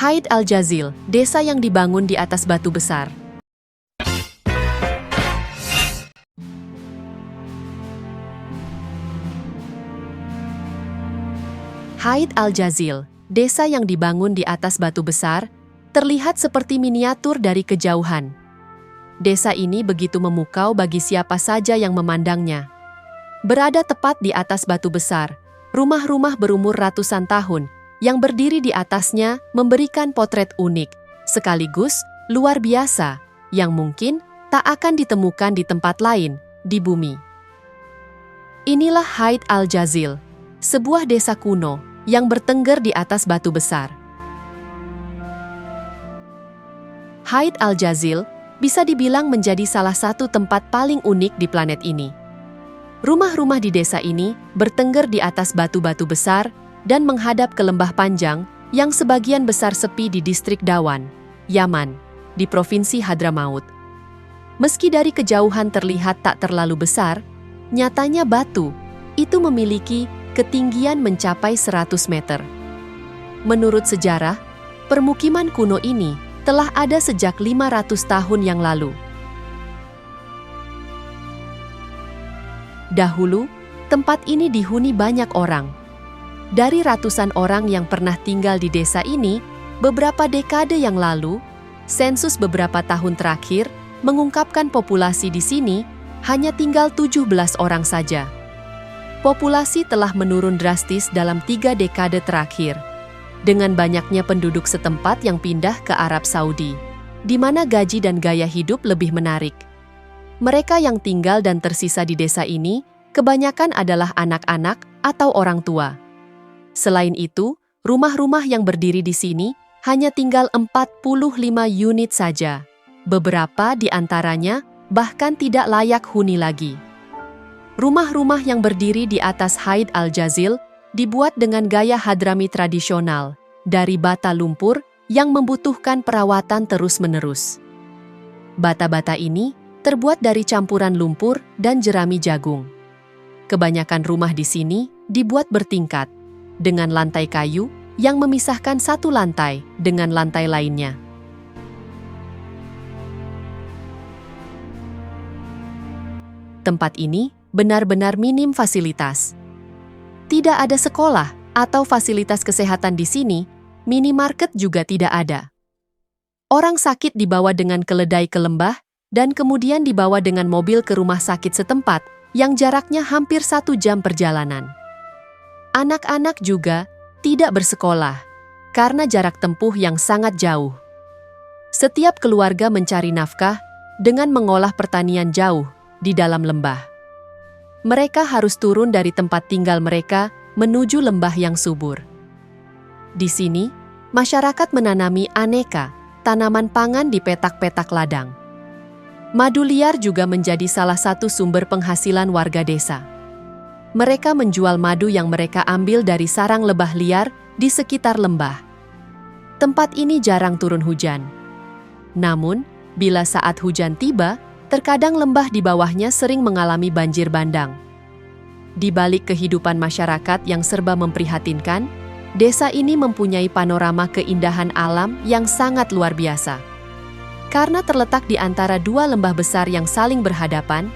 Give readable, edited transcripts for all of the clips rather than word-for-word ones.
Haid Al-Jazil, desa yang dibangun di atas batu besar. Haid Al-Jazil, desa yang dibangun di atas batu besar, terlihat seperti miniatur dari kejauhan. Desa ini begitu memukau bagi siapa saja yang memandangnya. Berada tepat di atas batu besar, rumah-rumah berumur ratusan tahun yang berdiri di atasnya memberikan potret unik, sekaligus luar biasa, yang mungkin tak akan ditemukan di tempat lain di bumi. Inilah Haid Al-Jazil, sebuah desa kuno yang bertengger di atas batu besar. Haid Al-Jazil bisa dibilang menjadi salah satu tempat paling unik di planet ini. Rumah-rumah di desa ini bertengger di atas batu-batu besar dan menghadap ke lembah panjang yang sebagian besar sepi di distrik Dawan, Yaman, di Provinsi Hadramaut. Meski dari kejauhan terlihat tak terlalu besar, nyatanya batu itu memiliki ketinggian mencapai 100 meter. Menurut sejarah, permukiman kuno ini telah ada sejak 500 tahun yang lalu. Dahulu, tempat ini dihuni banyak orang. Dari ratusan orang yang pernah tinggal di desa ini, beberapa dekade yang lalu, sensus beberapa tahun terakhir mengungkapkan populasi di sini hanya tinggal 17 orang saja. Populasi telah menurun drastis dalam 3 dekade terakhir, dengan banyaknya penduduk setempat yang pindah ke Arab Saudi, di mana gaji dan gaya hidup lebih menarik. Mereka yang tinggal dan tersisa di desa ini kebanyakan adalah anak-anak atau orang tua. Selain itu, rumah-rumah yang berdiri di sini hanya tinggal 45 unit saja. Beberapa di antaranya bahkan tidak layak huni lagi. Rumah-rumah yang berdiri di atas Haid Al-Jazil dibuat dengan gaya Hadrami tradisional dari bata lumpur yang membutuhkan perawatan terus-menerus. Bata-bata ini terbuat dari campuran lumpur dan jerami jagung. Kebanyakan rumah di sini dibuat bertingkat, dengan lantai kayu yang memisahkan satu lantai dengan lantai lainnya. Tempat ini benar-benar minim fasilitas. Tidak ada sekolah atau fasilitas kesehatan di sini, minimarket juga tidak ada. Orang sakit dibawa dengan keledai ke lembah dan kemudian dibawa dengan mobil ke rumah sakit setempat yang jaraknya hampir 1 jam perjalanan. Anak-anak juga tidak bersekolah karena jarak tempuh yang sangat jauh. Setiap keluarga mencari nafkah dengan mengolah pertanian jauh di dalam lembah. Mereka harus turun dari tempat tinggal mereka menuju lembah yang subur. Di sini, masyarakat menanami aneka tanaman pangan di petak-petak ladang. Madu liar juga menjadi salah satu sumber penghasilan warga desa. Mereka menjual madu yang mereka ambil dari sarang lebah liar di sekitar lembah. Tempat ini jarang turun hujan. Namun, bila saat hujan tiba, terkadang lembah di bawahnya sering mengalami banjir bandang. Di balik kehidupan masyarakat yang serba memprihatinkan, desa ini mempunyai panorama keindahan alam yang sangat luar biasa. Karena terletak di antara 2 lembah besar yang saling berhadapan,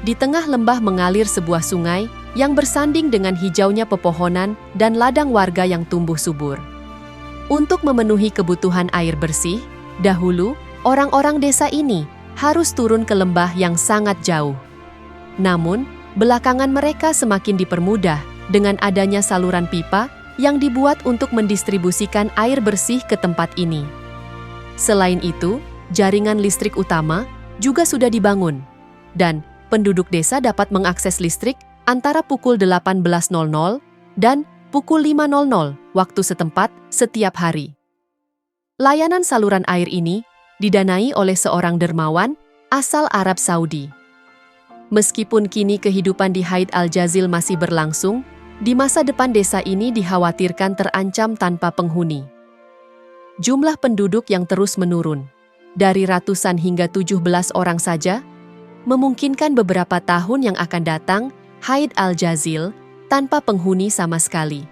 di tengah lembah mengalir sebuah sungai yang bersanding dengan hijaunya pepohonan dan ladang warga yang tumbuh subur. Untuk memenuhi kebutuhan air bersih, dahulu orang-orang desa ini harus turun ke lembah yang sangat jauh. Namun, belakangan mereka semakin dipermudah dengan adanya saluran pipa yang dibuat untuk mendistribusikan air bersih ke tempat ini. Selain itu, jaringan listrik utama juga sudah dibangun, dan penduduk desa dapat mengakses listrik antara pukul 18.00 dan pukul 5.00 waktu setempat setiap hari. Layanan saluran air ini didanai oleh seorang dermawan asal Arab Saudi. Meskipun kini kehidupan di Haid Al-Jazil masih berlangsung, di masa depan desa ini dikhawatirkan terancam tanpa penghuni. Jumlah penduduk yang terus menurun, dari ratusan hingga 17 orang saja, memungkinkan beberapa tahun yang akan datang Haid Al-Jazil tanpa penghuni sama sekali.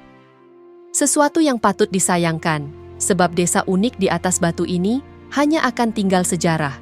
Sesuatu yang patut disayangkan, sebab desa unik di atas batu ini hanya akan tinggal sejarah.